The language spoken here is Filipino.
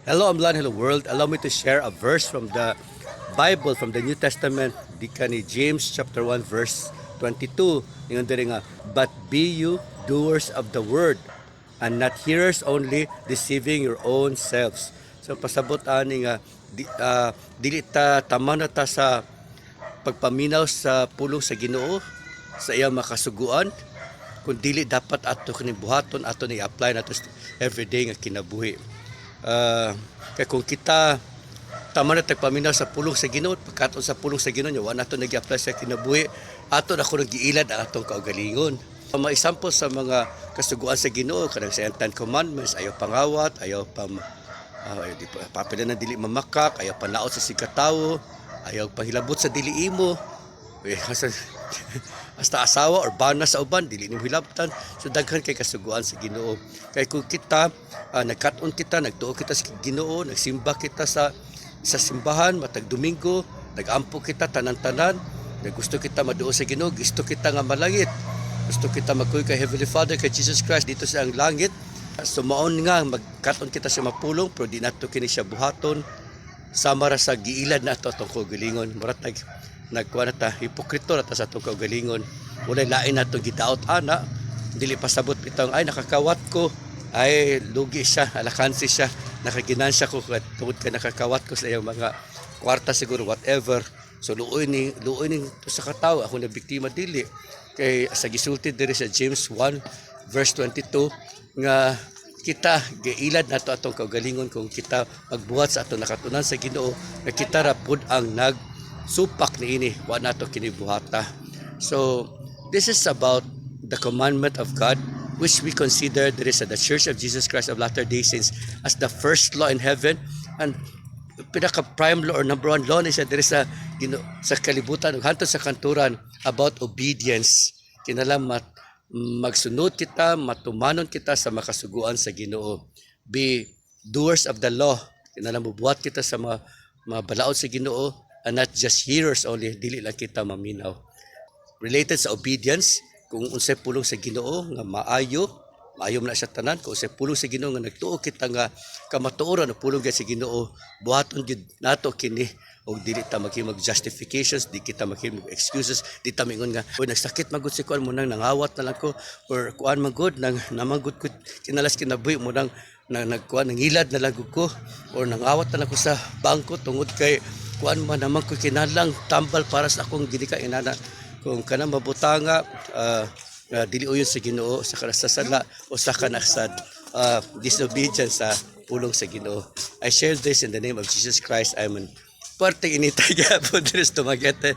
Hello, Amlan. Hello, world. Allow me to share a verse from the Bible, from the New Testament, di ka ni James chapter 1 verse 22. Ingon diri nga, but be you doers of the word and not hearers only, deceiving your own selves. So pasabot ani nga dili ta tama na ta sa pagpaminaw sa pulong sa Ginoo sa iyang makasuguan, kung dili dapat ato kini buhaton, ato ni apply nato everyday nga kinabuhi. Kaya kung kita tama na tagpaminaw sa pulong sa Ginoo, pagkaton sa pulong sa Ginoo, wa nato nag-apply sa kinabuhi, ato na ko nagiilad ang atong kaugalingon. Mga example sa mga kasuguan sa Ginoo, kanang sa Ten Commandments, ayaw pangawat, ayaw papila na dili mamakak, ayaw panaot sa sigkatawo, ayaw panghilabot sa dili imo, hasta asawa or bana sa uban dili nimo hilabtan. So daghan kay kasuguan sa Ginoo. Kay kung kita nagkat-on kita, nagtuo kita sa Ginoo, nagsimba kita sa simbahan matag Domingo, nagampo kita tanan-tanan, gusto kita maduo sa Ginoo, gusto kita nga malangit, gusto kita magkuy kay Heavenly Father, kay Jesus Christ dito sa ang langit. So maon nga magkat-on kita sa mapulong, pero di nato kini siya buhaton sama ra sa giilad nato atong kaugalingon. Murat nagkuha na ta, hipokrito na ta sa atong kaugalingon. Walay lain nato gidaot ana, dili pasabot itong ay nakakawat ko, ay lugi siya, alakansi siya, nakaginansya ko tungod ka nakakawat ko sa iyang mga kwarta siguro, whatever. So luoy ni to sa katawo, ako na biktima dili. Kay sa gisulti diri sa James 1 verse 22 nga kita giilad nato atong kaugalingon kung kita magbuhat sa atong nakatunan sa Ginoo, nga kita ra pud ang nagsupak niini, wa nato kini buhata. So this is about the commandment of God, which we consider there is the Church of Jesus Christ of Latter-day Saints as the first law in heaven, and pinaka-prime law or number one law niya there is sa kalibutan, hantod sa kanturan, about obedience. Kinahanglan magsunod kita, matumanon kita sa makasuguan sa Ginoo. Be doers of the law. Kinahanglan bubuhat kita sa mga balaod sa Ginoo, and not just hearers only, dili lang kita maminaw. Related sa obedience, kung unsay pulong sa Ginoo nga maayo man na siya tanan, kung unsay pulong sa Ginoo nga nagtuo kita nga kamatuoran o pulong sa Ginoo, buhaton gid nato kini, og dili ta mag justifications, di kita mag excuses, di ta mingon nga oy nagsakit magud si kuan mo nang nangawat na lang ko, or kuan magud nang namanggut ko kinalas kinabuhi mo nang nagkuan nangilad na lang ko, or nangawat na lang ko sa bangko tungod kay kuan man naman ko kinalang tambal para sa akong gidika inana. Kung kanang mabutanga, dili uyon sa Ginoo, sa kanasasala o sa kanasad, disobedience sa pulong sa Ginoo. I share this in the name of Jesus Christ. I'm an parte initaya po dres tumagete